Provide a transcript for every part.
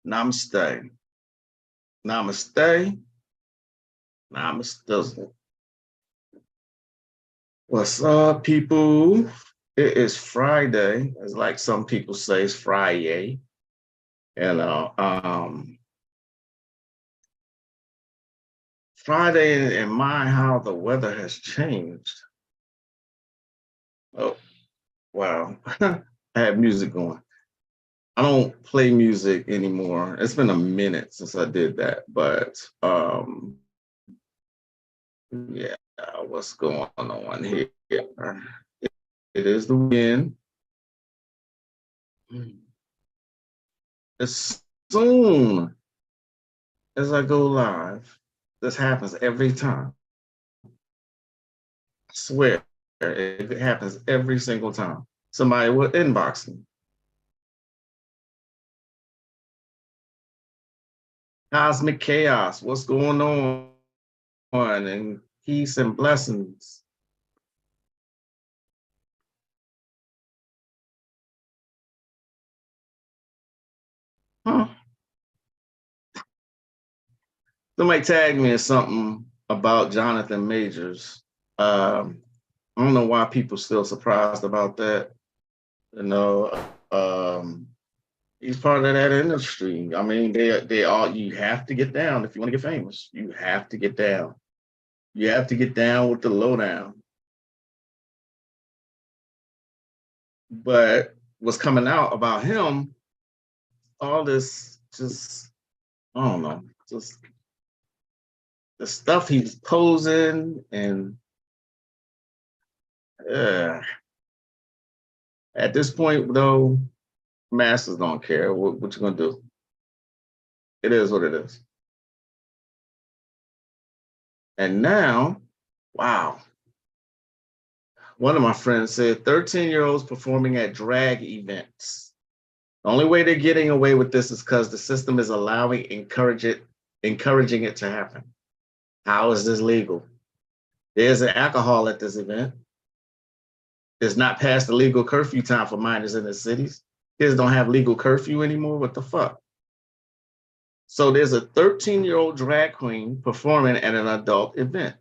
Namaste. Namaste. Namaste. What's up, people? It is Friday. It's like some people say it's Friday. You know, Friday in mind how the weather has changed. Oh, wow. I have music going. I don't play music anymore. It's been a minute since I did that, but yeah, what's going on here? It is the weekend. As soon as I go live, this happens every time. I swear, it happens every single time. Somebody will inbox me. Cosmic chaos, what's going on? And peace and blessings. Huh. Somebody tagged me in something about Jonathan Majors. I don't know why people still surprised about that. You know, he's part of that industry. I mean, they all, you have to get down if you want to get famous. You have to get down. You have to get down with the lowdown. But what's coming out about him, all this just, I don't know, just the stuff he's posing and at this point, though, masses don't care. What you gonna do? It is what it is. And now, wow. One of my friends said 13-year-olds performing at drag events. The only way they're getting away with this is because the system is encouraging it to happen. How is this legal? There's an alcohol at this event. It's not past the legal curfew time for minors in the cities. Kids don't have legal curfew anymore. What the fuck? So there's a 13-year-old drag queen performing at an adult event.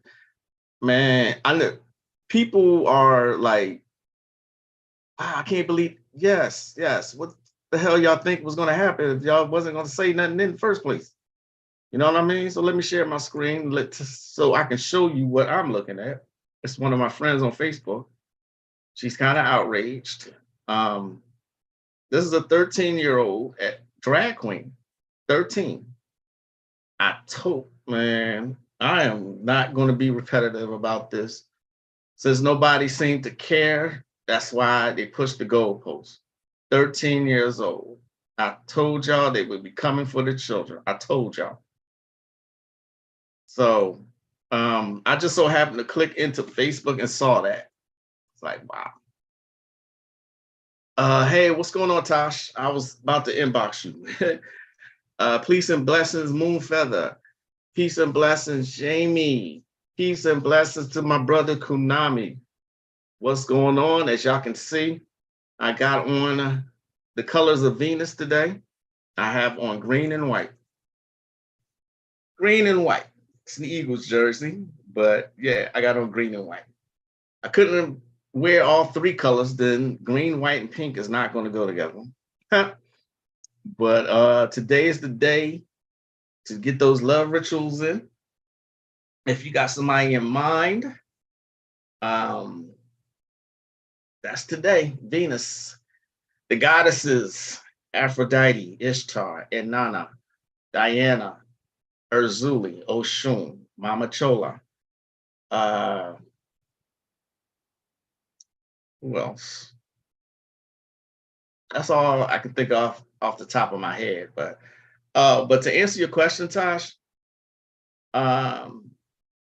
Man, I know people are like, wow, I can't believe, yes. What the hell y'all think was gonna happen if y'all wasn't gonna say nothing in the first place? You know what I mean? So let me share my screen so I can show you what I'm looking at. It's one of my friends on Facebook. She's kind of outraged. This is a 13-year-old drag queen, 13. Man, I am not going to be repetitive about this. Since nobody seemed to care, that's why they pushed the goalpost. 13 years old. I told y'all they would be coming for the children. I told y'all. So I just so happened to click into Facebook and saw that. It's like, wow. Hey, what's going on, Tosh? I was about to inbox you. Peace and blessings, Moon Feather. Peace and blessings, Jamie. Peace and blessings to my brother Kunami. What's going on? As y'all can see, I got on the colors of Venus today. I have on green and white. Green and white. It's an Eagles jersey, but yeah, I got on green and white. I couldn't wear all three colors, then green, white, and pink is not going to go together. But today is the day to get those love rituals in. If you got somebody in mind, that's today. Venus, the goddesses, Aphrodite, Ishtar, Inanna, Diana, Urzuli, Oshun, Mama Chola. Who else? That's all I can think of off the top of my head. But to answer your question, Tosh, oh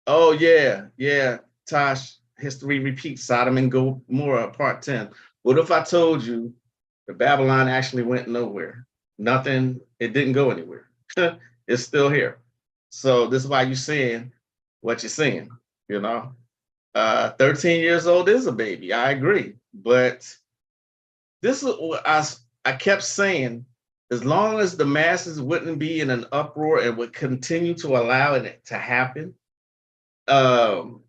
yeah, Tosh, history repeats, Sodom and Gomorrah, part 10. What if I told you that Babylon actually went nowhere? Nothing, it didn't go anywhere. It's still here. So this is why you're seeing what you're seeing, you know? 13 years old is a baby, I agree. But this is what I kept saying As long as the masses wouldn't be in an uproar and would continue to allow it to happen, um,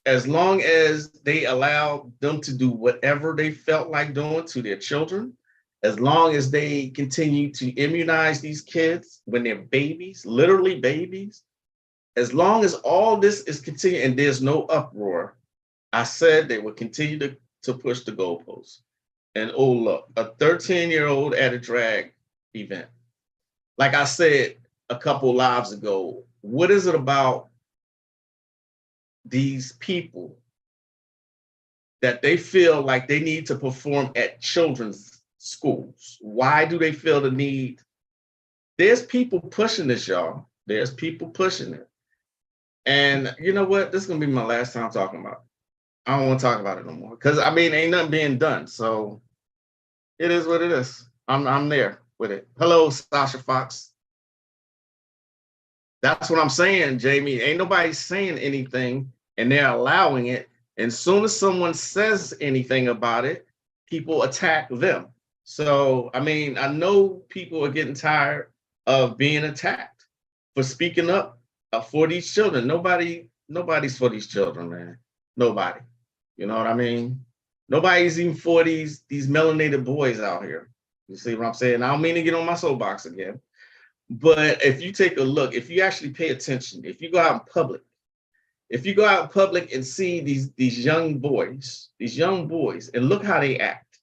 as long as they allow them to do whatever they felt like doing to their children, as long as they continue to immunize these kids when they're babies, literally babies, as long as all this is continuing and there's no uproar, I said they would continue to push the goalposts. And oh, look, a 13-year-old at a drag event. Like I said a couple lives ago, what is it about these people that they feel like they need to perform at children's schools? Why do they feel the need? There's people pushing this, y'all. There's people pushing it. And you know what? This is going to be my last time talking about it. I don't want to talk about it no more. Because, I mean, ain't nothing being done. So it is what it is. I'm there with it. Hello, Sasha Fox. That's what I'm saying, Jamie. Ain't nobody saying anything, and they're allowing it. And as soon as someone says anything about it, people attack them. So, I mean, I know people are getting tired of being attacked for speaking up for these children. Nobody's for these children, man. Nobody. You know what I mean? Nobody's even for these melanated boys out here. You see what I'm saying? I don't mean to get on my soapbox again. But if you take a look, if you actually pay attention, if you go out in public, and see these young boys, and look how they act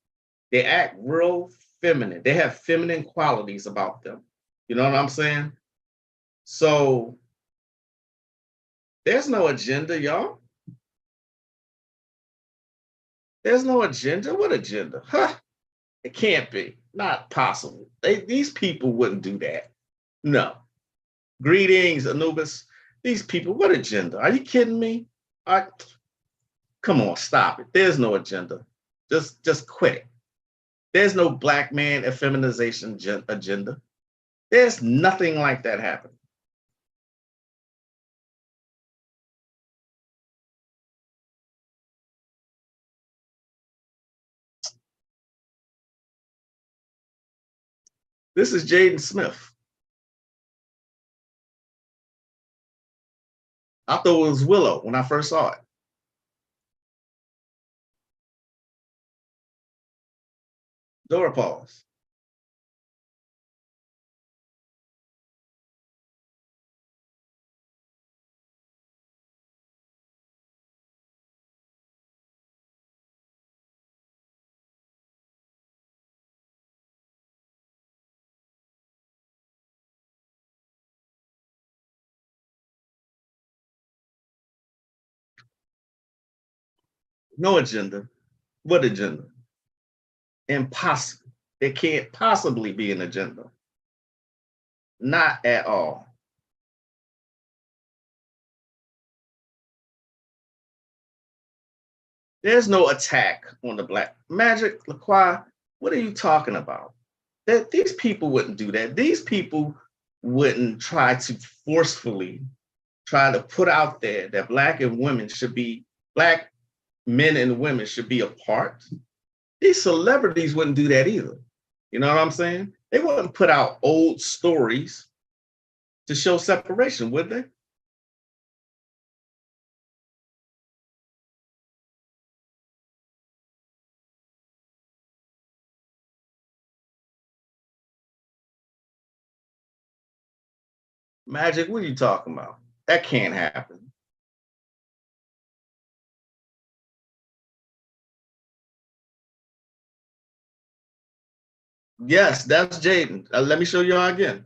real feminine. They have feminine qualities about them. You know what I'm saying? So there's no agenda, y'all. There's no agenda. What agenda? Huh? It can't be. Not possible. These people wouldn't do that. No. Greetings, Anubis. These people, what agenda? Are you kidding me? Come on, stop it. There's no agenda. Just quit it. There's no black man effeminization agenda. There's nothing like that happening. This is Jaden Smith. I thought it was Willow when I first saw it. Dora pause. No agenda. What agenda? Impossible. There can't possibly be an agenda. Not at all. There's no attack on the black. Magick, LaQuai, what are you talking about? That these people wouldn't do that. These people wouldn't try to forcefully try to put out there that black men and women should be apart. These celebrities wouldn't do that either. You know what I'm saying? They wouldn't put out old stories to show separation, would they? Magick, what are you talking about? That can't happen. Yes, that's Jaden. Let me show y'all again.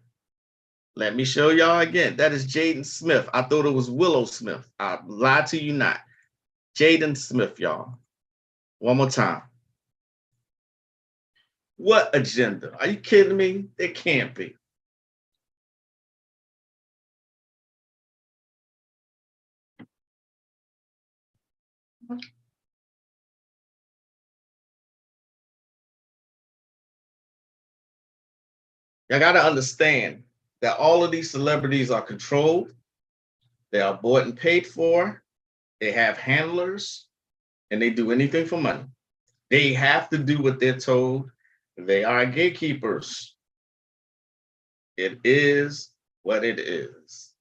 Let me show y'all again. That is Jaden Smith. I thought it was Willow Smith. I lied to you not. Jaden Smith, y'all. One more time. What agenda? Are you kidding me? It can't be. You got to understand that all of these celebrities are controlled. They are bought and paid for. They have handlers, and they do anything for money. They have to do what they're told. They are gatekeepers. It is what it is.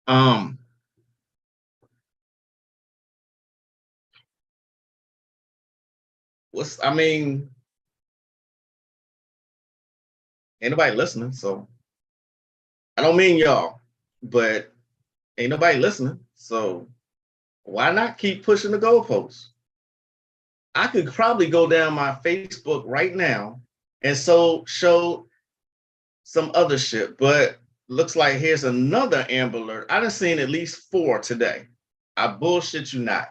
Um, I mean, ain't nobody listening, so I don't mean y'all, but ain't nobody listening. So why not keep pushing the goalposts? I could probably go down my Facebook right now and so show some other shit, but looks like here's another Amber Alert. I done seen at least 4 today. I bullshit you not.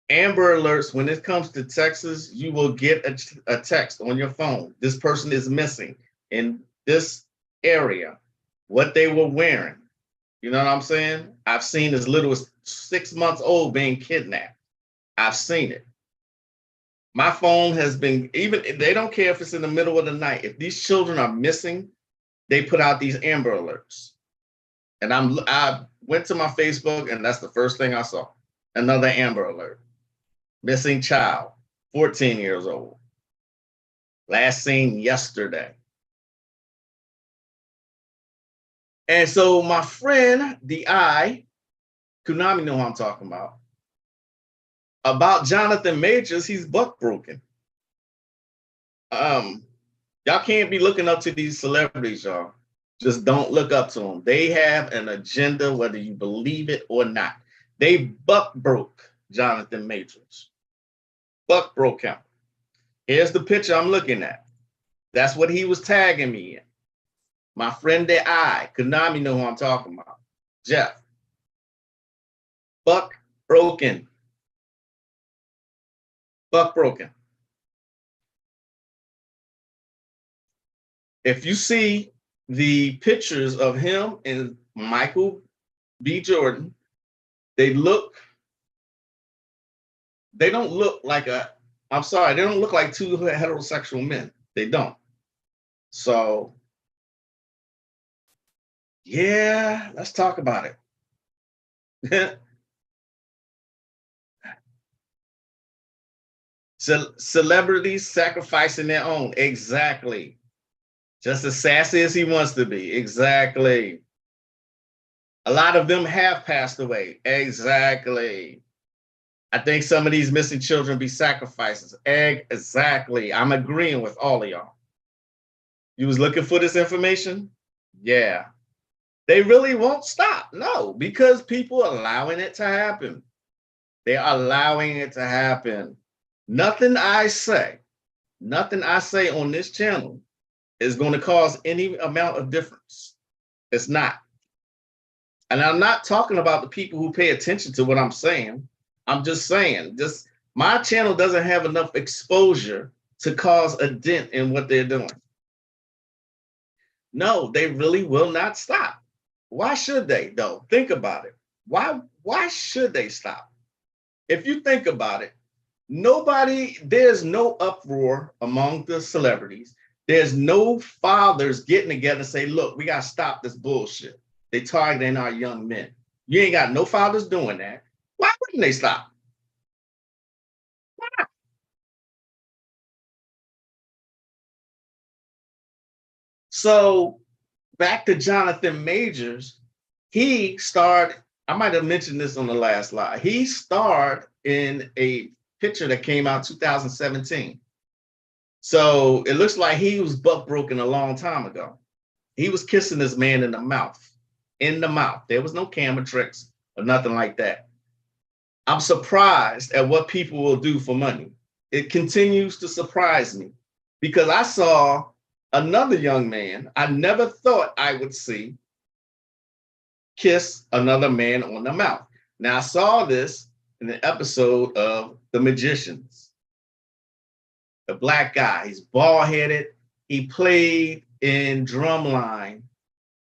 Amber Alerts, when it comes to Texas, you will get a text on your phone. This person is missing in this area, what they were wearing. You know what I'm saying? I've seen as little as 6 months old being kidnapped. I've seen it. My phone has been, even they don't care if it's in the middle of the night. If these children are missing, they put out these Amber Alerts. And I went to my Facebook and that's the first thing I saw. Another Amber Alert. Missing child, 14 years old. Last seen yesterday. And so my friend, the I, Kunami know who I'm talking about Jonathan Majors, he's buck broken. Y'all can't be looking up to these celebrities, y'all. Just don't look up to them. They have an agenda, whether you believe it or not. They buck broke Jonathan Majors. Buck broke him. Here's the picture I'm looking at. That's what he was tagging me in. My friend the I, Konami know who I'm talking about. Jeff. Buck broken. Buck broken. If you see the pictures of him and Michael B. Jordan, they don't look like they don't look like 2 heterosexual men. They don't. So, yeah, let's talk about it. Celebrities sacrificing their own. Exactly. Just as sassy as he wants to be. Exactly. A lot of them have passed away. Exactly. I think some of these missing children be sacrifices. Exactly. I'm agreeing with all of y'all. You was looking for this information? Yeah. They really won't stop. No, because people are allowing it to happen. They're allowing it to happen. Nothing I say on this channel is going to cause any amount of difference. It's not. And I'm not talking about the people who pay attention to what I'm saying. I'm just saying, my channel doesn't have enough exposure to cause a dent in what they're doing. No, they really will not stop. Why should they, though? Think about it. Why should they stop? If you think about it, there's no uproar among the celebrities. There's no fathers getting together and say, look, we got to stop this bullshit. They targeting our young men. You ain't got no fathers doing that. Why wouldn't they stop? Why not? So back to Jonathan Majors, he starred, I might have mentioned this on the last slide. He starred in a picture that came out 2017. So it looks like he was buck broken a long time ago. He was kissing this man in the mouth. In the mouth. There was no camera tricks or nothing like that. I'm surprised at what people will do for money. It continues to surprise me because I saw another young man I never thought I would see kiss another man on the mouth. Now, I saw this in an episode of The Magicians. The black guy, he's bald-headed. He played in Drumline.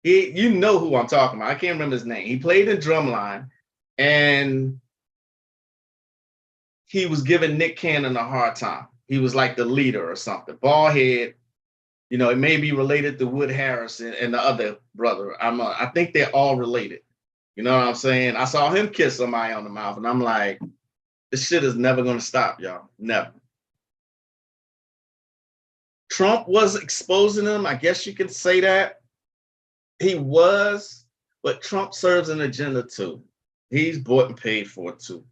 You know who I'm talking about. I can't remember his name. He played in Drumline, and he was giving Nick Cannon a hard time. He was like the leader or something. Bald head. You know, it may be related to Wood Harris and the other brother. I think they're all related. You know what I'm saying? I saw him kiss somebody on the mouth, and I'm like, this shit is never going to stop, y'all. Never. Trump was exposing him. I guess you can say that. He was, but Trump serves an agenda too. He's bought and paid for it too.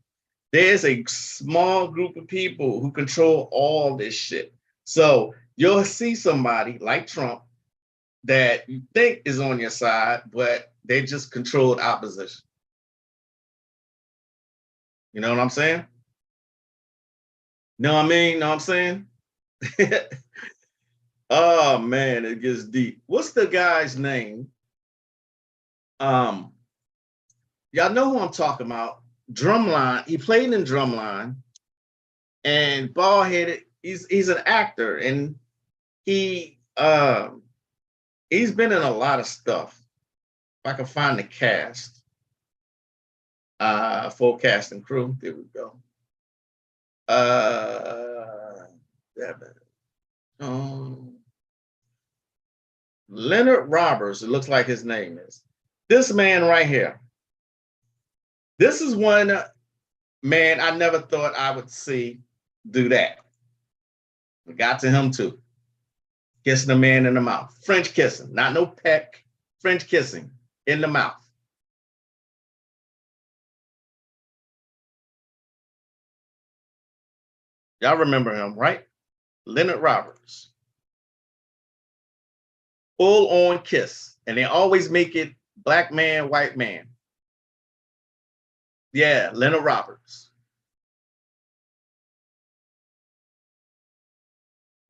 There's a small group of people who control all this shit. So you'll see somebody like Trump that you think is on your side, but they just controlled opposition. You know what I'm saying? Know what I mean? Know what I'm saying? Oh man, it gets deep. What's the guy's name? Y'all know who I'm talking about. Drumline. He played in Drumline, and bald headed. He's an actor, and he's been in a lot of stuff. If I can find the cast, full cast and crew. There we go. Leonard Roberts. It looks like his name is. This man right here. This is one man I never thought I would see do that. It got to him too. Kissing a man in the mouth. French kissing, not no peck. French kissing in the mouth. Y'all remember him, right? Leonard Roberts. Full on kiss. And they always make it black man, white man. Yeah, Leonard Roberts.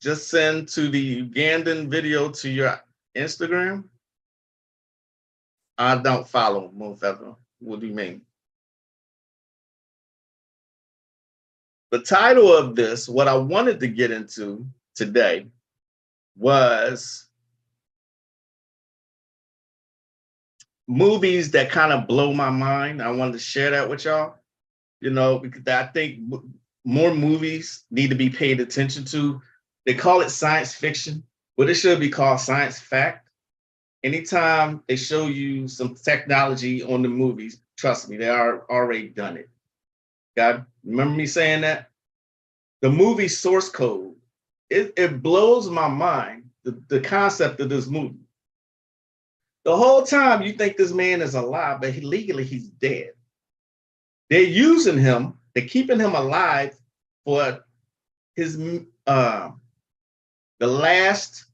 Just send to the Ugandan video to your Instagram. I don't follow Moonfeather. What do you mean? The title of this, what I wanted to get into today, was movies that kind of blow my mind. I wanted to share that with y'all, you know, because I think more movies need to be paid attention to. They call it science fiction, but it should be called science fact. Anytime they show you some technology on the movies, trust me, they are already done it. God, remember me saying that? The movie Source Code, it blows my mind, the concept of this movie. The whole time you think this man is alive, but legally he's dead. They're using him, they're keeping him alive for his the last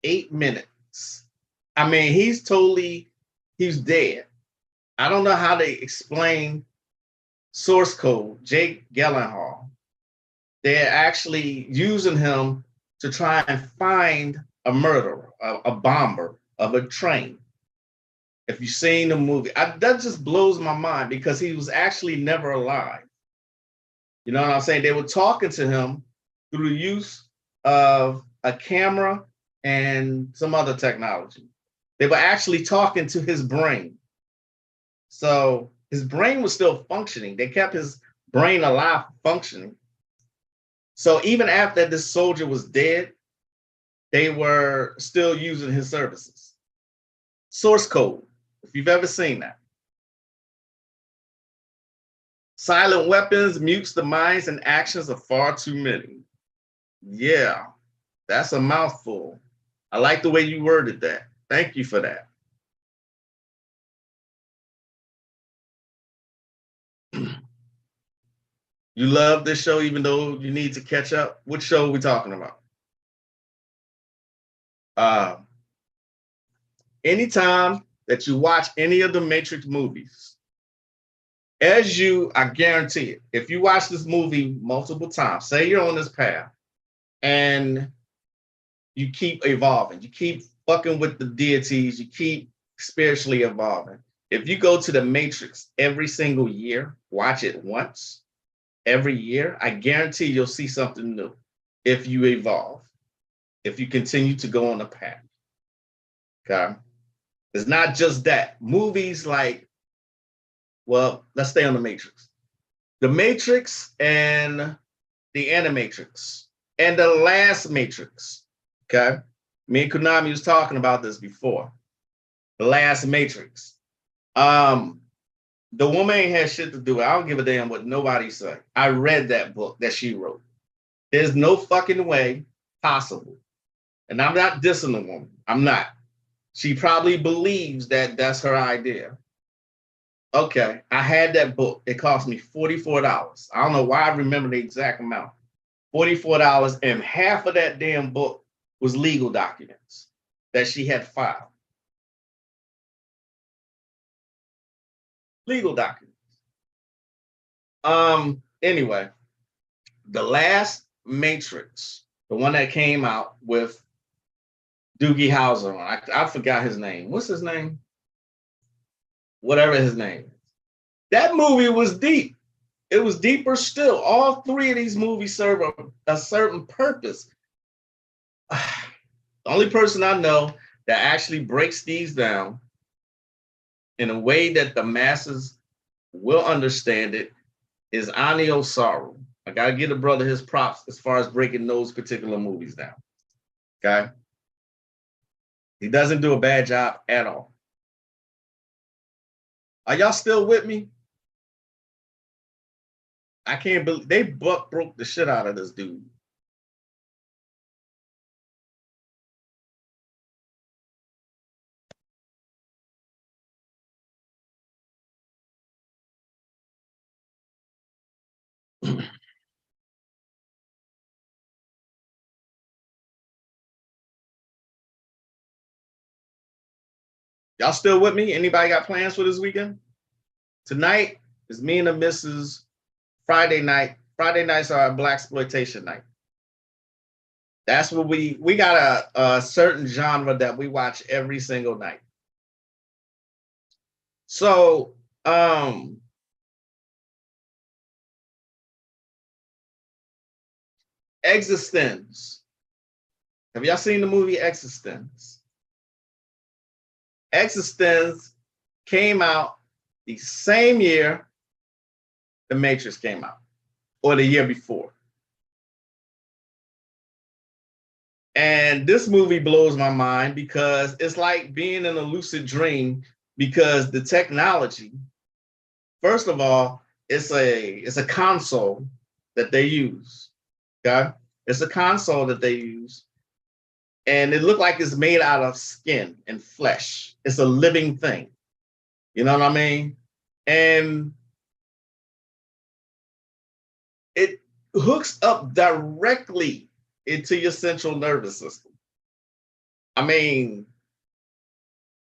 8 minutes. I mean, he's dead. I don't know how they explain Source Code, Jake Gyllenhaal. They're actually using him to try and find a murderer, a bomber of a train. If you've seen the movie, that just blows my mind because he was actually never alive. You know what I'm saying? They were talking to him through the use of a camera and some other technology. They were actually talking to his brain. So his brain was still functioning. They kept his brain alive, functioning. So even after this soldier was dead, they were still using his services. Source Code, if you've ever seen that. Silent weapons mutes the minds and actions of far too many. Yeah, that's a mouthful. I like the way you worded that. Thank you for that. You love this show even though you need to catch up? What show are we talking about? Anytime that you watch any of the Matrix movies, I guarantee it, if you watch this movie multiple times, say you're on this path and you keep evolving, you keep fucking with the deities, you keep spiritually evolving. If you go to the Matrix every single year, watch it once, every year, I guarantee you'll see something new if you evolve, if you continue to go on a path. Okay? It's not just that. Movies like, well, let's stay on the Matrix. The Matrix and the Animatrix and the last Matrix. Okay? Me and Konami was talking about this before. The last Matrix. The woman ain't had shit to do. I don't give a damn what nobody say. I read that book that she wrote. There's no fucking way Possible. And I'm not dissing the woman. I'm not. She probably believes that that's her idea. Okay, I had that book. It cost me $44. I don't know why I remember the exact amount. $44, and half of that damn book was legal documents that she had filed. Legal documents. Anyway, the last Matrix, the one that came out with Doogie Howser on, I forgot his name. What's his name? Whatever his name is. That movie was deep. It was deeper still. All three of these movies serve a certain purpose. The only person I know that actually breaks these down in a way that the masses will understand it is Ani Osaru. I gotta give the brother his props as far as breaking those particular movies down. Okay? He doesn't do a bad job at all. Are y'all still with me? I can't believe they broke the shit out of this dude. Y'all still with me? Anybody got plans for this weekend? Tonight is me and the missus Friday night. Friday nights are Black exploitation night. That's what we got a certain genre that we watch every single night. So Existence. Have y'all seen the movie Existence? Existence came out the same year The Matrix came out, or the year before. And this movie blows my mind because it's like being in a lucid dream, because the technology, first of all, it's a console that they use. Okay? It's a console that they use. And it looked like it's made out of skin and flesh. It's a living thing. You know what I mean? And it hooks up directly into your central nervous system. I mean,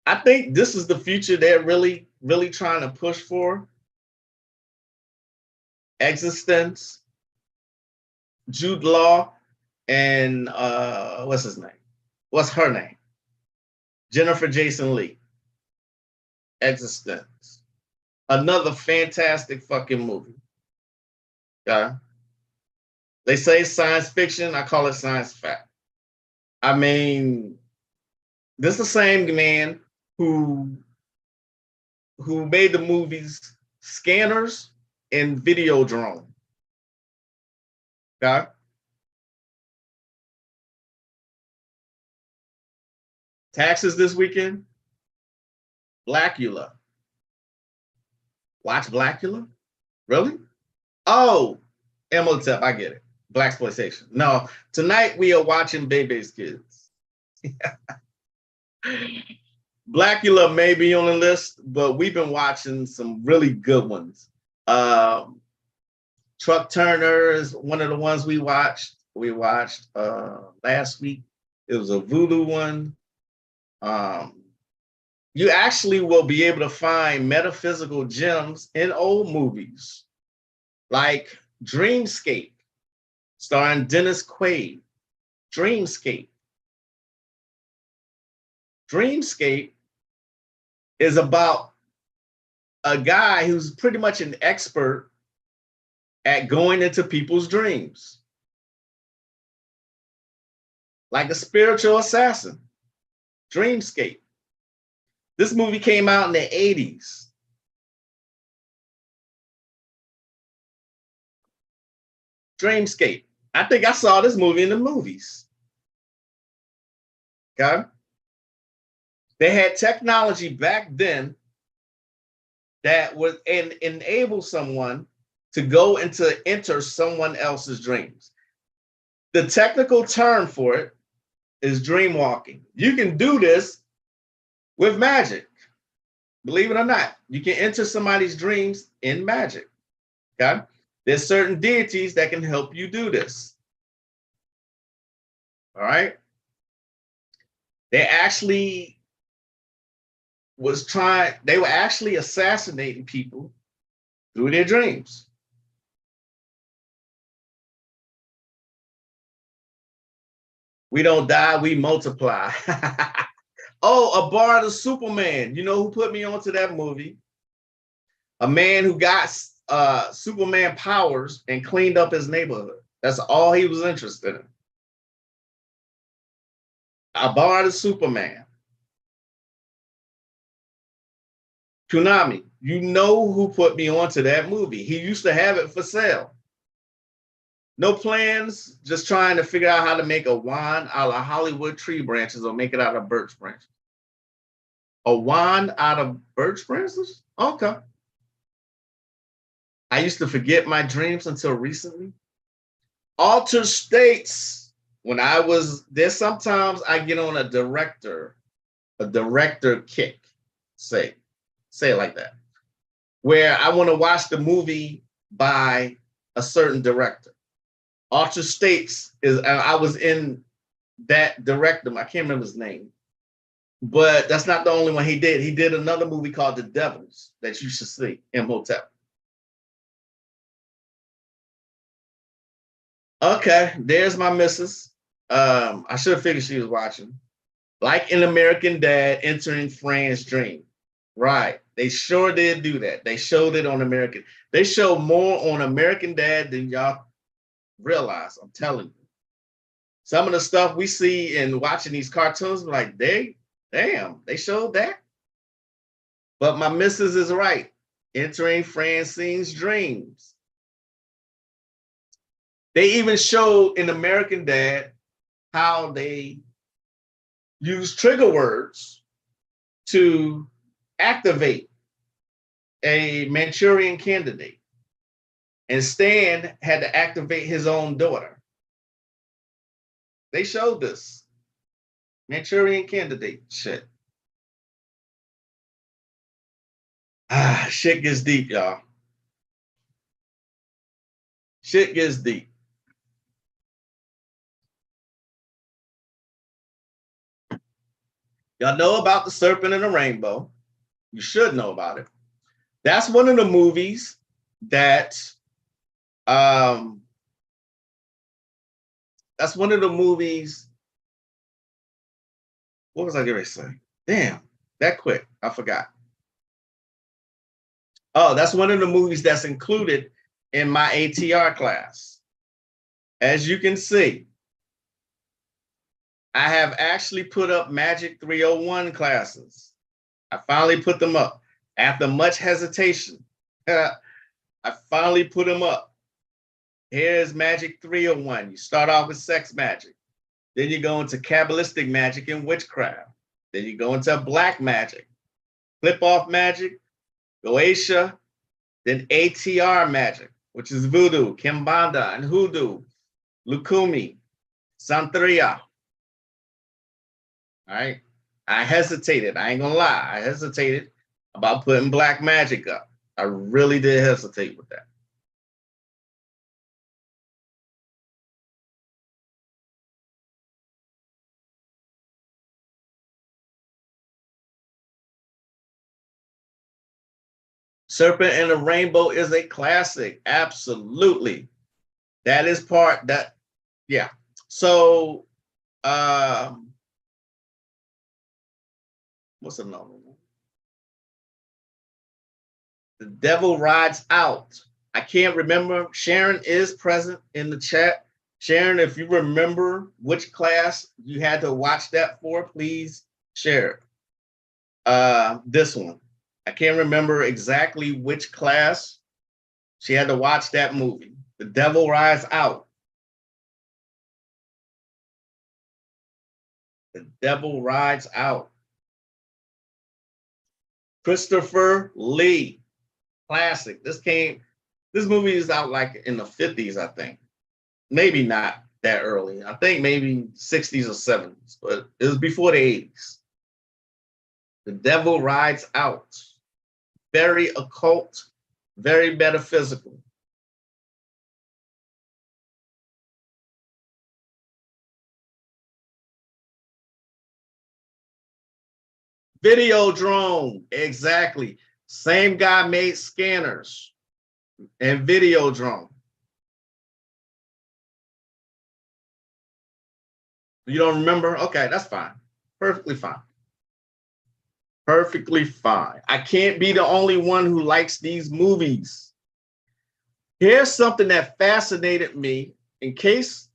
I think this is the future they're really, really trying to push for. Existence, Jude Law, and what's his name? What's her name? Jennifer Jason Leigh. Existence. Another fantastic fucking movie. Okay? They say science fiction, I call it science fact. I mean, this is the same man who made the movies Scanners and Videodrome. Okay? Taxes this weekend? Blackula. Watch Blackula? Really? Oh, Imhotep, I get it. Blaxploitation. No, tonight we are watching Bebe's Kids. Blackula may be on the list, but we've been watching some really good ones. Truck Turner is one of the ones we watched. We watched last week. It was a voodoo one. You actually will be able to find metaphysical gems in old movies, like Dreamscape, starring Dennis Quaid. Dreamscape. Dreamscape is about a guy who's pretty much an expert at going into people's dreams, like a spiritual assassin. Dreamscape. This movie came out in the 80s. Dreamscape. I think I saw this movie in the movies. Okay? They had technology back then that would enable someone to go into enter someone else's dreams. The technical term for it is dream walking. You can do this with magic. Believe it or not, you can enter somebody's dreams in magic. Okay? There's certain deities that can help you do this. All right? They were actually assassinating people through their dreams. We don't die, we multiply. Oh, a bar of Superman. You know who put me onto that movie? A man who got Superman powers and cleaned up his neighborhood. That's all he was interested in. A bar of Superman. Konami, you know who put me onto that movie. He used to have it for sale. No plans, just trying to figure out how to make a wand out of Hollywood tree branches or make it out of birch branches. A wand out of birch branches? Okay. I used to forget my dreams until recently. Altered states. When I was there, sometimes I get on a director kick, say it like that, where I want to watch the movie by a certain director. Altered States I was in that director. I can't remember his name, but that's not the only one he did. He did another movie called The Devils that you should see, Imhotep. Okay, there's my missus. I should have figured she was watching. Like an American Dad entering Fran's dream. Right. They sure did do that. They showed it on American. They show more on American Dad than y'all realize. I'm telling you. Some of the stuff we see in watching these cartoons, like, they showed that. But my missus is right. Entering Francine's dreams. They even showed in American Dad how they use trigger words to activate a Manchurian candidate. And Stan had to activate his own daughter. They showed this. Manchurian candidate shit. Shit gets deep, y'all. Shit gets deep. Y'all know about The Serpent and the Rainbow. You should know about it. That's one of the movies that what was I going to say? Damn, that quick. I forgot. Oh, that's one of the movies that's included in my ATR class. As you can see, I have actually put up Magick 301 classes. I finally put them up. After much hesitation, I finally put them up. Here's Magick 301. You start off with sex magic. Then you go into Kabbalistic magic and witchcraft. Then you go into black magic, flip-off magic, Goetia, then ATR magic, which is voodoo, Kimbanda, and hoodoo, Lukumi, Santeria. All right. I hesitated. I ain't gonna lie. I hesitated about putting black magic up. I really did hesitate with that. Serpent and the Rainbow is a classic. Absolutely. That is part that, yeah. So, what's another one? The Devil Rides Out. I can't remember. Sharon is present in the chat. Sharon, if you remember which class you had to watch that for, please share it. This one. I can't remember exactly which class she had to watch that movie. The Devil Rides Out. The Devil Rides Out. Christopher Lee. Classic. This movie is out like in the 50s, I think. Maybe not. that early. I think maybe 60s or 70s, but it was before the 80s. The Devil Rides Out. Very occult, very metaphysical. Videodrome, exactly. Same guy made Scanners and Videodrome. You don't remember? Okay, that's fine. Perfectly fine. Perfectly fine. I can't be the only one who likes these movies. Here's something that fascinated me in case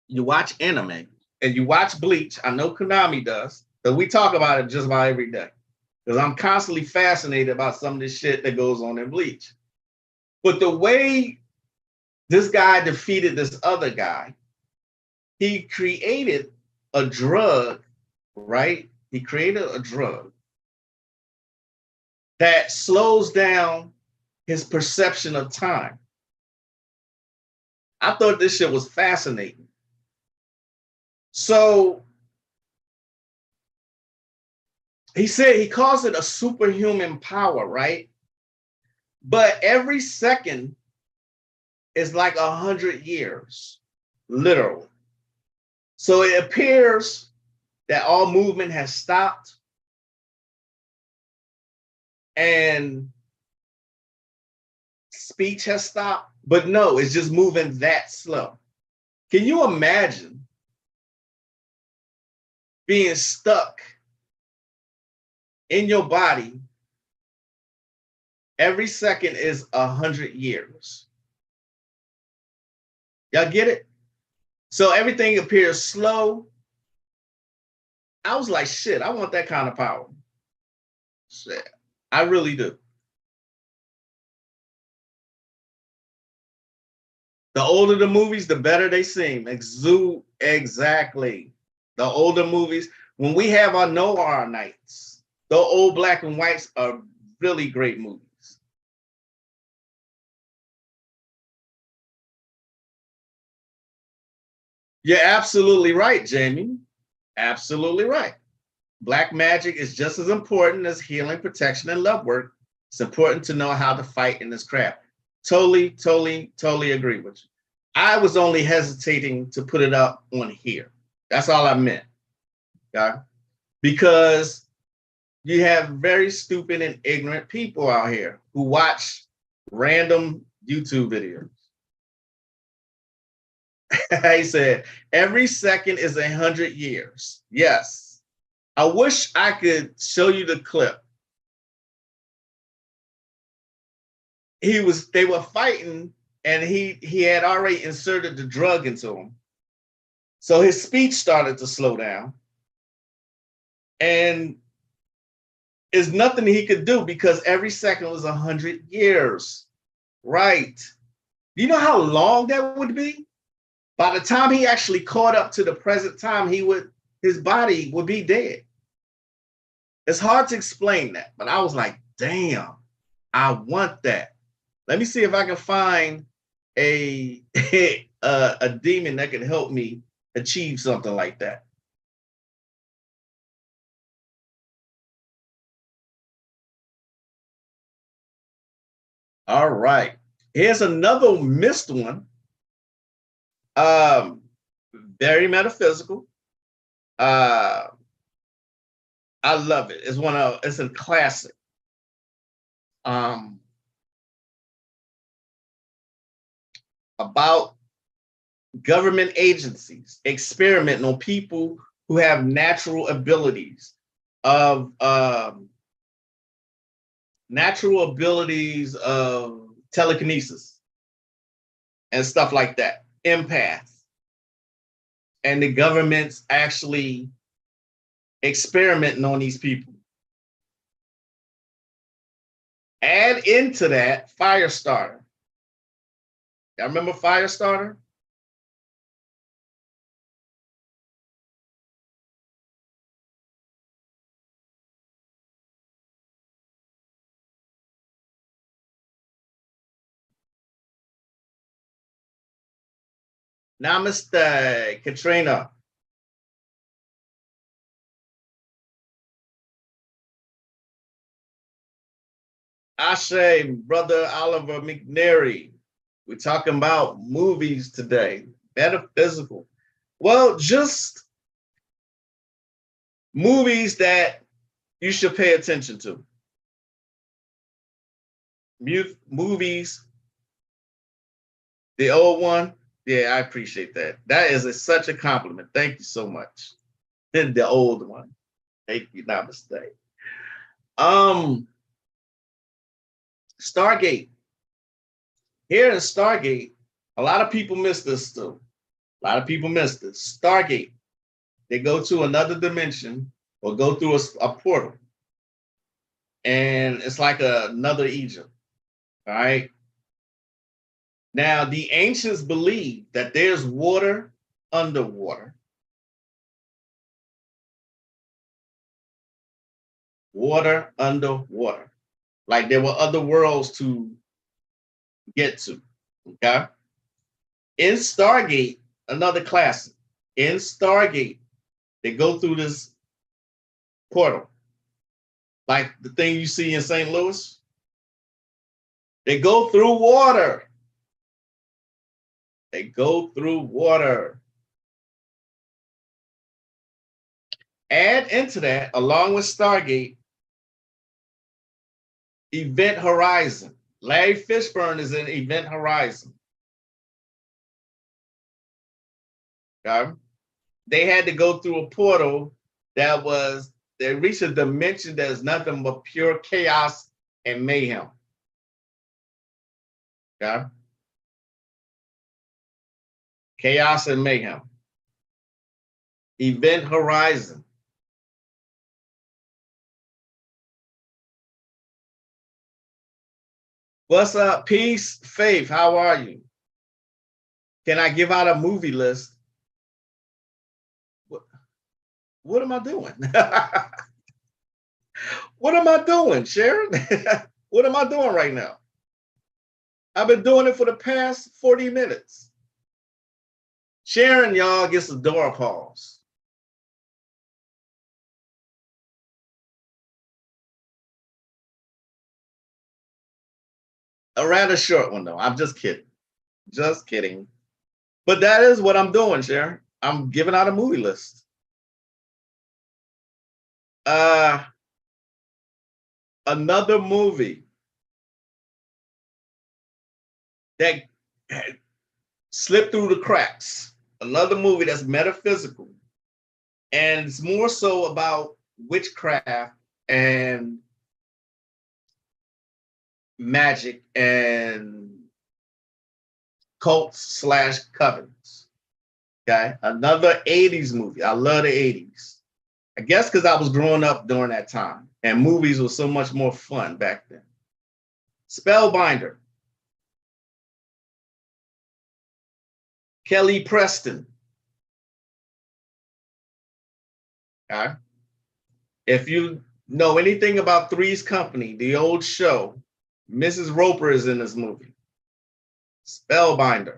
you watch anime and you watch Bleach. I know Konami does, but we talk about it just about every day because I'm constantly fascinated about some of this shit that goes on in Bleach. But the way this guy defeated this other guy, he created a drug, right? He created a drug that slows down his perception of time. I thought this shit was fascinating. So he said he calls it a superhuman power, right? But every second is like 100 years, literally. So it appears that all movement has stopped and speech has stopped, but no, it's just moving that slow. Can you imagine being stuck in your body? Every second is 100 years. Y'all get it? So everything appears slow. I was like, shit, I want that kind of power. Shit, I really do. The older the movies, the better they seem. Exude, exactly. The older movies, when we have our noir nights, the old black and whites are really great movies. You're absolutely right, Jamie. Absolutely right. Black magic is just as important as healing, protection, and love work. It's important to know how to fight in this craft. Totally agree with you. I was only hesitating to put it up on here. That's all I meant. Okay? Because you have very stupid and ignorant people out here who watch random YouTube videos. He said, every second is 100 years. Yes. I wish I could show you the clip. They were fighting and he had already inserted the drug into him. So his speech started to slow down. And there's nothing he could do because every second was 100 years. Right. You know how long that would be? By the time he actually caught up to the present time, his body would be dead. It's hard to explain that, but I was like, damn, I want that. Let me see if I can find a a demon that can help me achieve something like that. All right. Here's another missed one. Um, very metaphysical. Uh, I love it. It's a classic. Um, about government agencies experimenting on people who have natural abilities of telekinesis and stuff like that, empaths, and the government's actually experimenting on these people. Add into that Firestarter. Y'all remember Firestarter? Namaste, Katrina. Ashe, brother Oliver McNary. We're talking about movies today, metaphysical. Well, just movies that you should pay attention to. Movies, the old one. Yeah, I appreciate that. That is such a compliment. Thank you so much. And the old one. Thank you, namaste. Stargate. Here in Stargate, a lot of people miss this too. A lot of people miss this. Stargate. They go to another dimension or go through a portal. And it's like another Egypt. All right. Now, the ancients believe that there's water underwater. Water underwater. Like there were other worlds to get to. Okay. In Stargate, another classic. In Stargate, they go through this portal. Like the thing you see in St. Louis. They go through water. They go through water. Add into that, along with Stargate, Event Horizon. Larry Fishburne is in Event Horizon. Okay? They had to go through a portal they reached a dimension that is nothing but pure chaos and mayhem. Okay? Chaos and mayhem. Event Horizon. What's up? Peace, Faith. How are you? Can I give out a movie list? What am I doing? What am I doing, Sharon? What am I doing right now? I've been doing it for the past 40 minutes. Sharon, y'all, gets a door pause. A rather short one, though. I'm just kidding. Just kidding. But that is what I'm doing, Sharon. I'm giving out a movie list. Another movie that slipped through the cracks. Another movie that's metaphysical. And it's more so about witchcraft and magic and cults / covens. Okay. Another 80s movie. I love the 80s. I guess because I was growing up during that time and movies were so much more fun back then. Spellbinder. Kelly Preston. Okay. If you know anything about Three's Company, the old show, Mrs. Roper is in this movie. Spellbinder.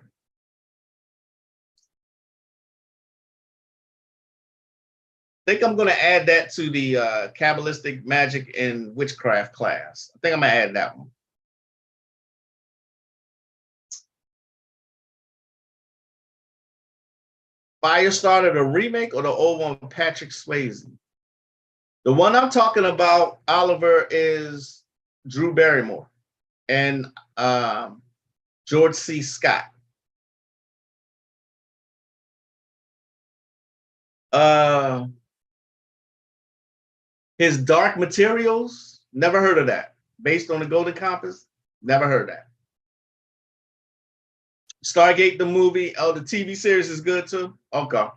I think I'm going to add that to the Kabbalistic magic and witchcraft class. I think I'm going to add that one. Firestarter, the remake or the old one with Patrick Swayze? The one I'm talking about, Oliver, is Drew Barrymore and George C. Scott. His Dark Materials, never heard of that. Based on the Golden Compass, never heard that. Stargate, the movie, the TV series is good too. Okay,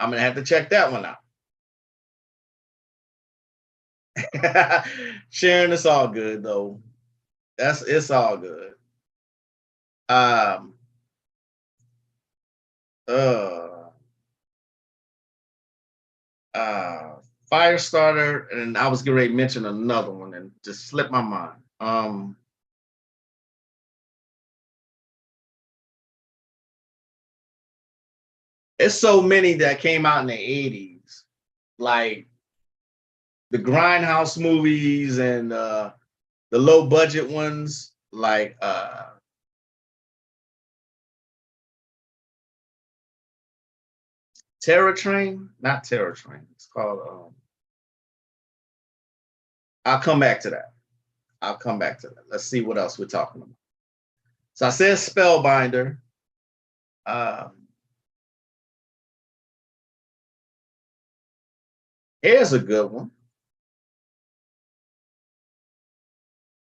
I'm gonna have to check that one out. Sharon, it's all good though. It's all good. Firestarter, and I was getting ready to mention another one and just slipped my mind. It's so many that came out in the 80s, like the Grindhouse movies and the low budget ones, like Terror Train, not Terror Train. It's called. I'll come back to that. I'll come back to that. Let's see what else we're talking about. So I said Spellbinder. Here's a good one.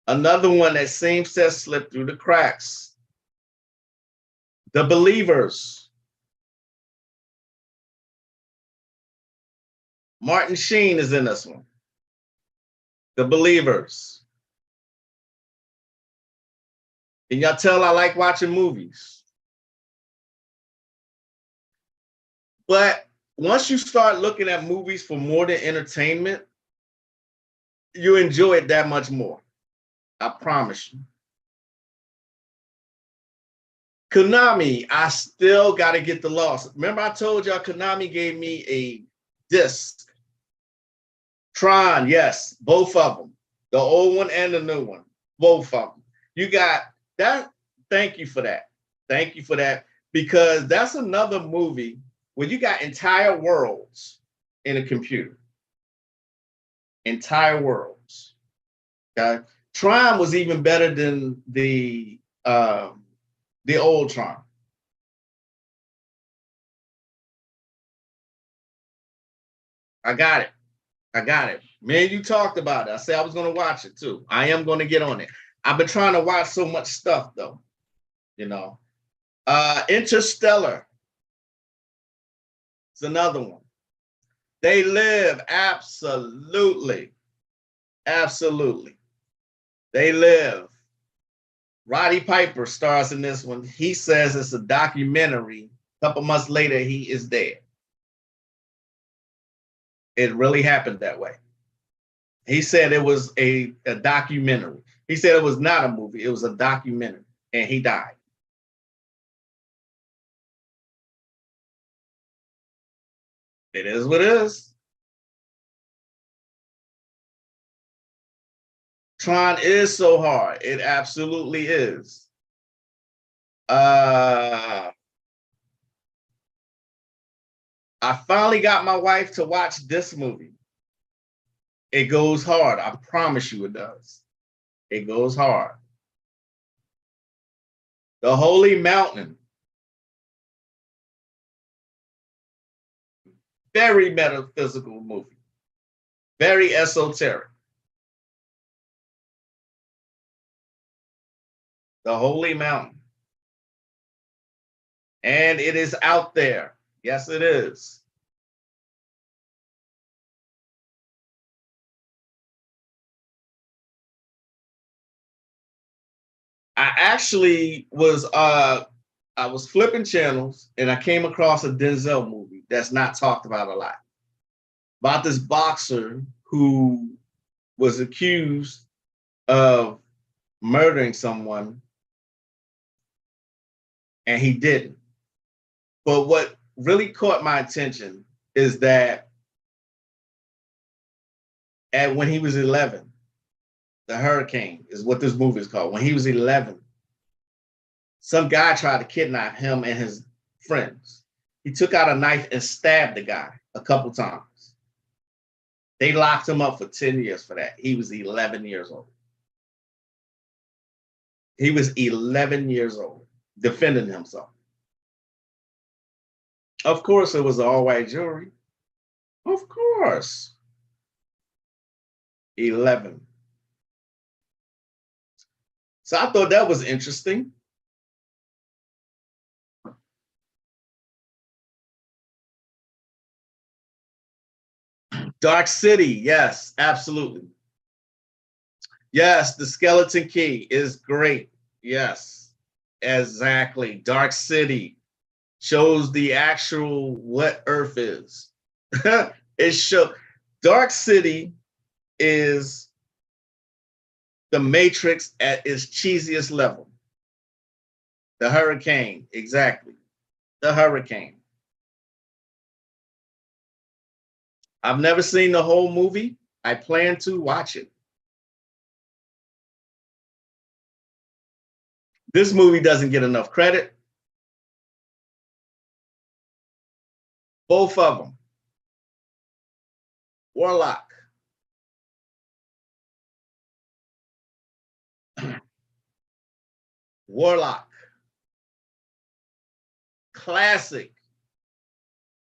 Another one that seems to have slipped through the cracks. The Believers. Martin Sheen is in this one. The Believers. Can y'all tell I like watching movies? But once you start looking at movies for more than entertainment, you enjoy it that much more. I promise you. Konami, I still got to get the loss. Remember I told y'all Konami gave me a disc. Tron, yes, both of them. The old one and the new one, both of them. You got that. Thank you for that. Thank you for that. Because that's another movie where you got entire worlds in a computer. Entire worlds. Okay. Tron was even better than the old Tron. I got it. I got it. Man, you talked about it. I said I was going to watch it too. I am going to get on it. I've been trying to watch so much stuff though, you know. Interstellar. It's another one. They Live. Absolutely. Absolutely. They Live. Roddy Piper stars in this one. He says it's a documentary. A couple months later, he is dead. It really happened that way. He said it was a documentary. He said it was not a movie. It was a documentary, and he died. It is what it is. Tron is so hard. It absolutely is. I finally got my wife to watch this movie. It goes hard. I promise you it does. It goes hard. The Holy Mountain. Very metaphysical movie. Very esoteric. The Holy Mountain. And it is out there. Yes, it is. I actually was I was flipping channels and I came across a Denzel movie that's not talked about a lot. About this boxer who was accused of murdering someone and he didn't. But what really caught my attention is that when he was 11, the hurricane is what this movie is called. When he was 11, some guy tried to kidnap him and his friends. He took out a knife and stabbed the guy a couple times. They locked him up for 10 years for that. He was 11 years old. He was 11 years old, defending himself. Of course, it was all white jury. Of course. 11. So I thought that was interesting. Dark City, yes, absolutely. Yes, the Skeleton Key is great. Yes, exactly. Dark City shows the actual what Earth is. It shows Dark City is the Matrix at its cheesiest level. The hurricane, exactly. The hurricane. I've never seen the whole movie. I plan to watch it. This movie doesn't get enough credit. Both of them. Warlock. Warlock. Classic.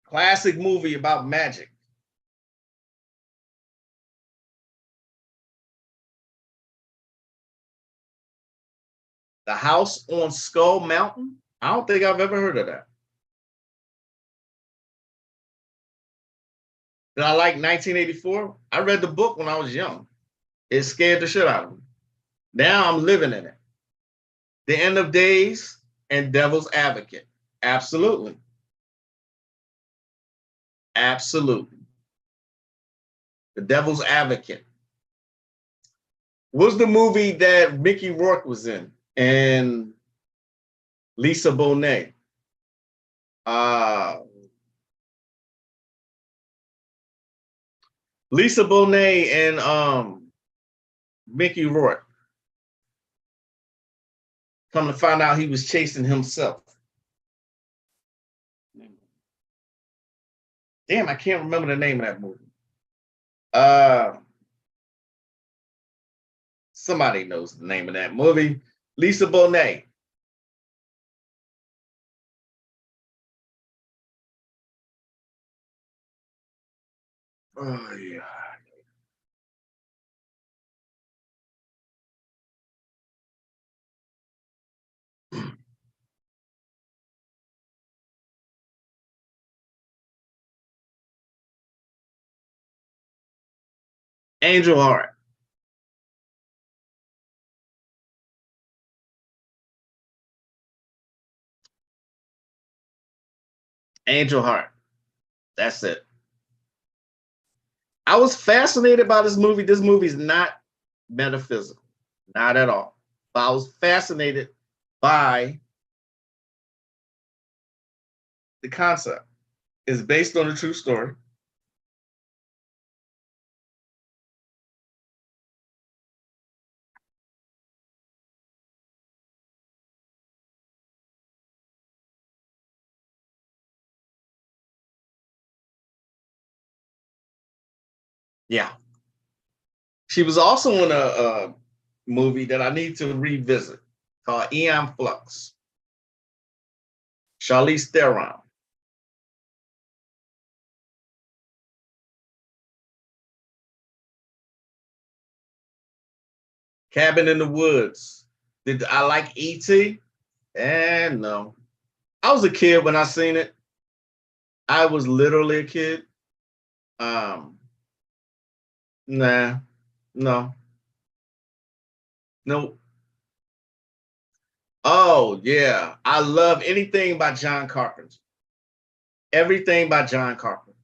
Classic movie about magic. The House on Skull Mountain. I don't think I've ever heard of that. Did I like 1984? I read the book when I was young. It scared the shit out of me. Now I'm living in it. The End of Days and Devil's Advocate. Absolutely. Absolutely. The Devil's Advocate. What's the movie that Mickey Rourke was in and Lisa Bonet? Lisa Bonet and Mickey Rourke. Come to find out he was chasing himself. Damn, I can't remember the name of that movie. Somebody knows the name of that movie. Lisa Bonet. Oh, yeah. Angel Heart. Angel Heart. That's it. I was fascinated by this movie. This movie is not metaphysical, not at all. But I was fascinated by the concept. It's based on a true story. Yeah. She was also in a movie that I need to revisit called Eon Flux. Charlize Theron. Cabin in the Woods. Did I like E.T.? And no. I was a kid when I seen it. I was literally a kid. Nah, no, no. Oh yeah, I love anything by John Carpenter. Everything by John Carpenter.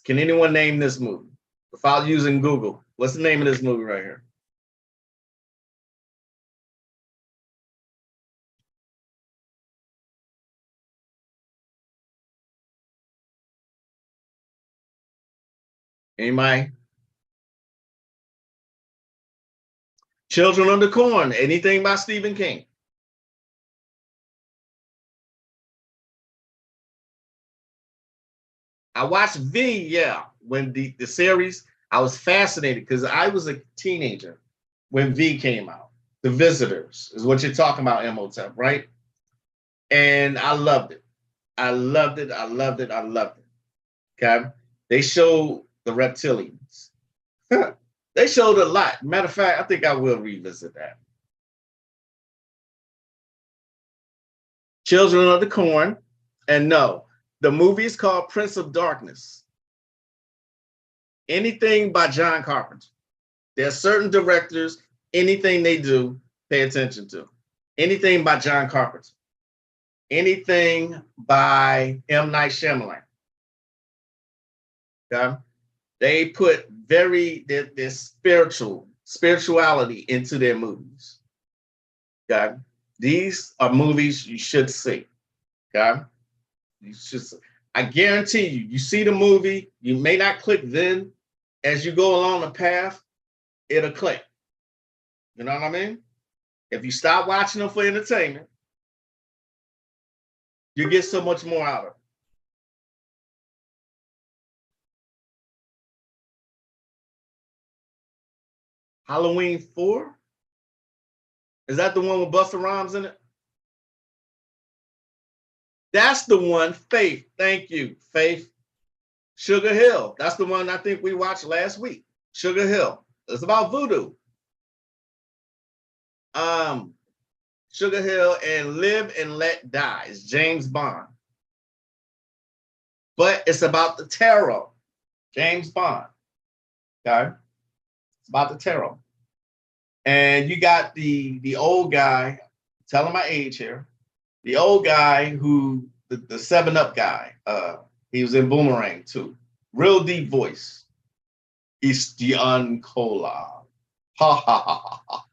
Can anyone name this movie without using Google? What's the name of this movie right here? Anybody? Children of the Corn. Anything by Stephen King? I watched V, yeah, when the series. I was fascinated because I was a teenager when V came out. The Visitors is what you're talking about, Imhotep, right? And I loved it. I loved it. I loved it. I loved it. Okay. They showed the reptilians. They showed a lot. Matter of fact, I think I will revisit that. Children of the Corn. And no, the movie is called Prince of Darkness. Anything by John Carpenter. There are certain directors, anything they do, pay attention to. Anything by John Carpenter. Anything by M. Night Shyamalan. Okay? They put their spirituality into their movies. Okay? These are movies you should see. Okay? You should see. I guarantee you, you see the movie, you may not click then. As you go along the path, it'll click. You know what I mean? If you stop watching them for entertainment, you get so much more out of it. Halloween 4? Is that the one with Busta Rhymes in it? That's the one, Faith. Thank you, Faith. Sugar Hill. That's the one I think we watched last week. Sugar Hill. It's about voodoo. Sugar Hill and Live and Let Die. It's James Bond. But it's about the tarot. James Bond. Okay? It's about the tarot. And you got the old guy, telling my age here, the old guy who, the 7-Up guy, he was in Boomerang too. Real deep voice. Istian Cola. Ha ha ha ha.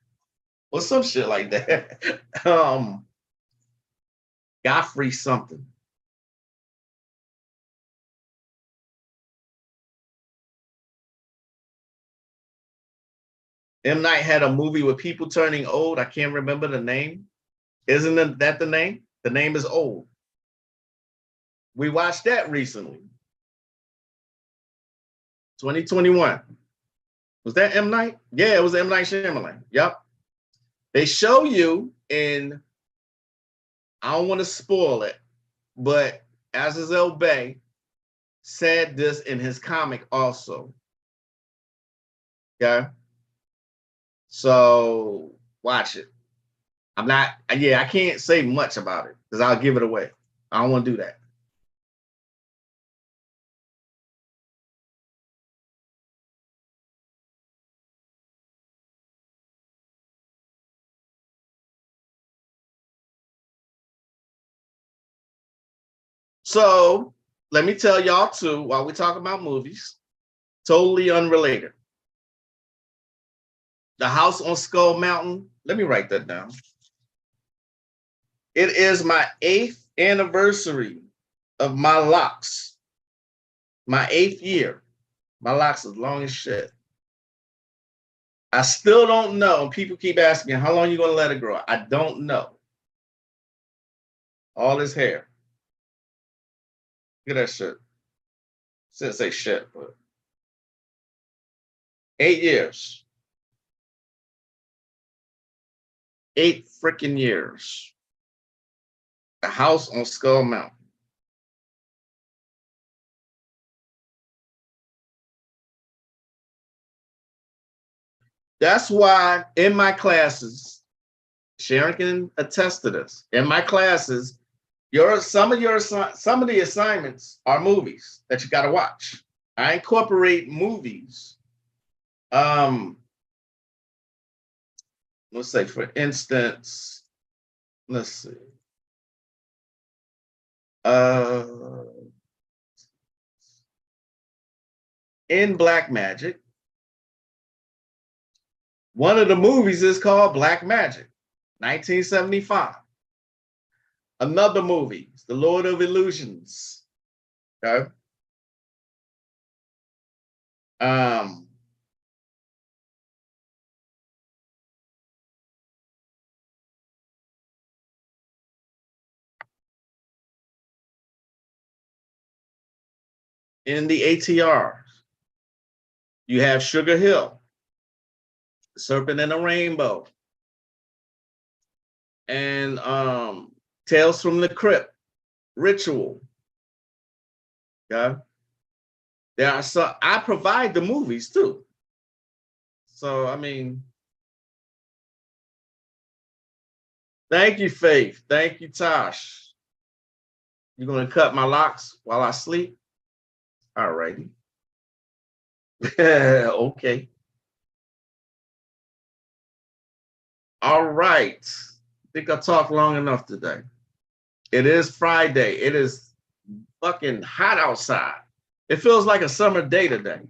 Or some shit like that. Godfrey something. M. Night had a movie with people turning old. I can't remember the name. Isn't that the name? The name is Old. We watched that recently. 2021. Was that M. Night? Yeah, it was M. Night Shyamalan. Yep. They show you in, I don't want to spoil it, but Azazel Bay said this in his comic also. Okay. So watch it. I can't say much about it because I'll give it away. I don't want to do that. So let me tell y'all too, while we talk about movies, totally unrelated. The House on Skull Mountain. Let me write that down. It is my 8th anniversary of my locks. My 8th year. My locks is long as shit. I still don't know. People keep asking, how long are you going to let it grow? I don't know. All this hair. Look at that shit. Shouldn't say shit, but 8 years. 8 freaking years. The House on Skull Mountain. That's why in my classes, Sharon can attest to this. In my classes, some of the assignments are movies that you got to watch. I incorporate movies. Let's say, for instance, let's see. In Black Magick, one of the movies is called Black Magick, 1975. Another movie, The Lord of Illusions. Okay. In the ATR, you have Sugar Hill, Serpent and a Rainbow, and Tales from the Crypt, Ritual. Okay. There are some, I provide the movies too. So, I mean, thank you, Faith. Thank you, Tosh. You're going to cut my locks while I sleep? All righty. Okay. All right. I think I talked long enough today. It is Friday. It is fucking hot outside. It feels like a summer day today.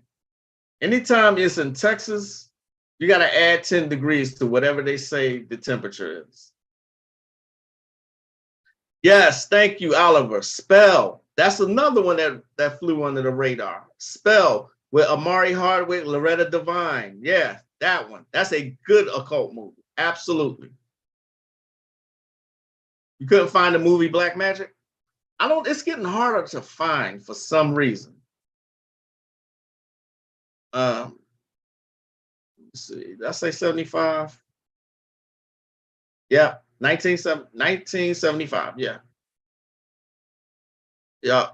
Anytime it's in Texas, you got to add 10 degrees to whatever they say the temperature is. Yes, thank you, Oliver. Spell That's another one that flew under the radar. Spell with Amari Hardwick, Loretta Devine. Yeah, that one. That's a good occult movie. Absolutely. You couldn't find the movie Black Magic? It's getting harder to find for some reason. Let's see, did I say 75? Yeah, 1975. Yeah. Yeah.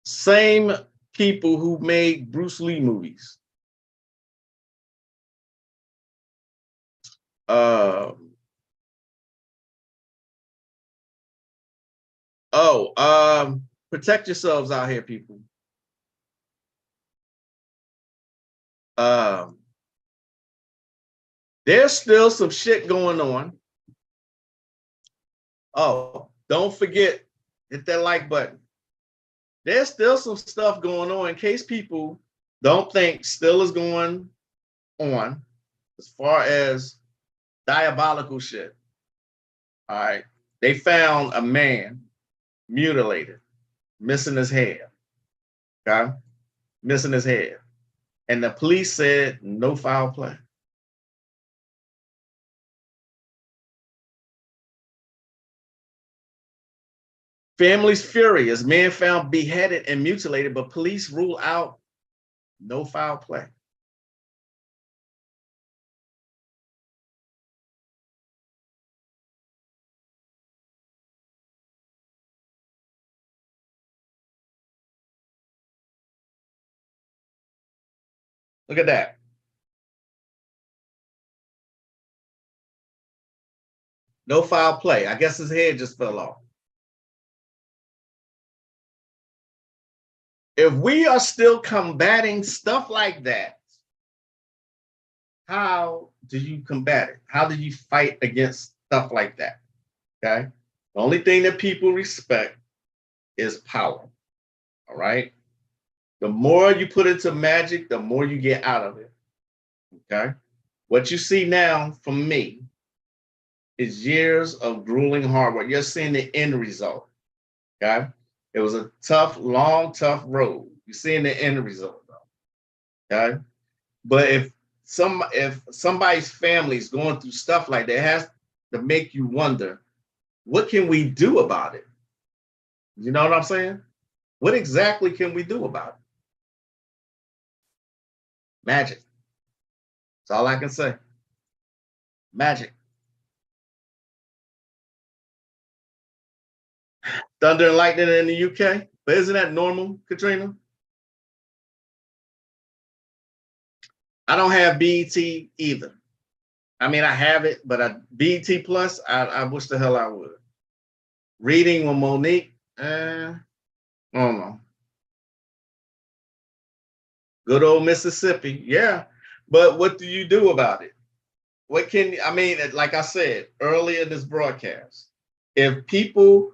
Same people who made Bruce Lee movies. Protect yourselves out here, people. There's still some shit going on. Oh, don't forget, hit that like button. There's still some stuff going on in case people don't think still is going on as far as diabolical shit. All right. They found a man mutilated, missing his head. Okay. Missing his head. And the police said no foul play. Families furious. Man found beheaded and mutilated, but police rule out no foul play. Look at that. No foul play. I guess his head just fell off. If we are still combating stuff like that, how do you combat it? How do you fight against stuff like that? Okay. The only thing that people respect is power. All right. The more you put into magic, the more you get out of it. Okay. What you see now from me is years of grueling hard work. You're seeing the end result. Okay. It was a tough, long, tough road. You're seeing the end result, though. Okay. But if somebody's family is going through stuff like that, it has to make you wonder, what can we do about it? You know what I'm saying? What exactly can we do about it? Magic. That's all I can say. Magic. Thunder and lightning in the UK. But isn't that normal, Katrina? I don't have BET either. I mean, I have it, but BET Plus, I wish the hell I would. Reading with Monique, I don't know. Good old Mississippi, yeah. But what do you do about it? What can I mean? Like I said earlier in this broadcast, if people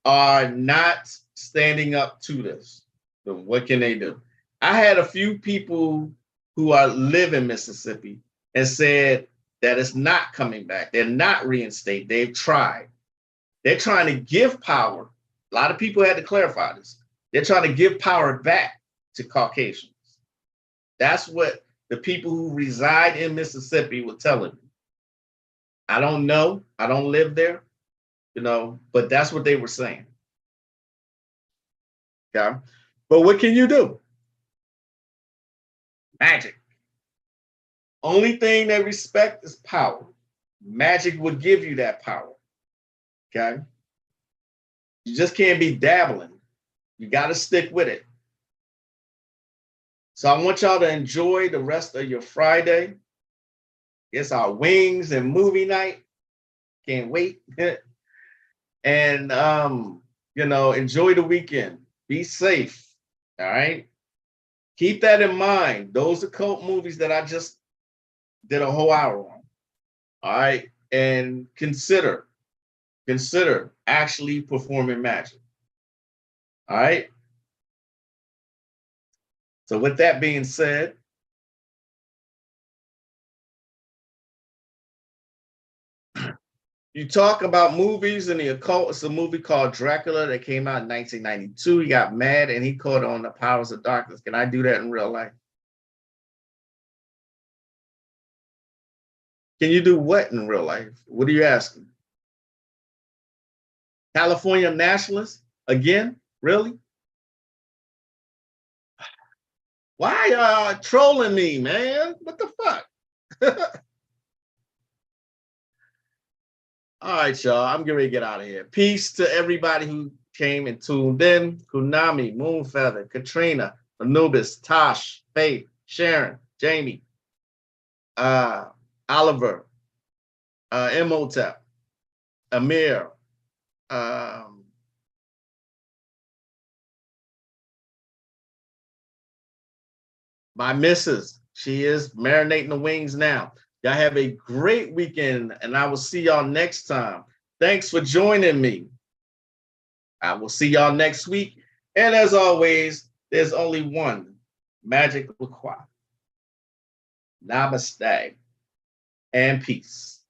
are not standing up to this, then what can they do? I had a few people who live in Mississippi and said that it's not coming back. They're not reinstated. They've tried. They're trying to give power. A lot of people had to clarify this. They're trying to give power back to Caucasians. That's what the people who reside in Mississippi were telling me. I don't know. I don't live there, but that's what they were saying. Okay. But what can you do? Magic. Only thing they respect is power. Magic will give you that power. Okay. You just can't be dabbling. You got to stick with it. So I want y'all to enjoy the rest of your Friday. It's our wings and movie night. Can't wait. And enjoy the weekend. Be safe. All right. Keep that in mind. Those occult movies that I just did a whole hour on. All right. And consider actually performing magic. All right. So with that being said, You talk about movies and the occult. It's a movie called Dracula that came out in 1992. He got mad and he caught on the powers of darkness. Can I do that in real life? Can you do what in real life? What are you asking? California nationalists? Again? Really? Why y'all trolling me, man? What the fuck? All right, y'all. I'm getting ready to get out of here. Peace to everybody who came and tuned in. Kunami, Moonfeather, Katrina, Anubis, Tosh, Faith, Sharon, Jamie, Oliver, Imhotep, Amir, my missus. She is marinating the wings now. Y'all have a great weekend, and I will see y'all next time. Thanks for joining me. I will see y'all next week. And as always, there's only one Magick required. Namaste and peace.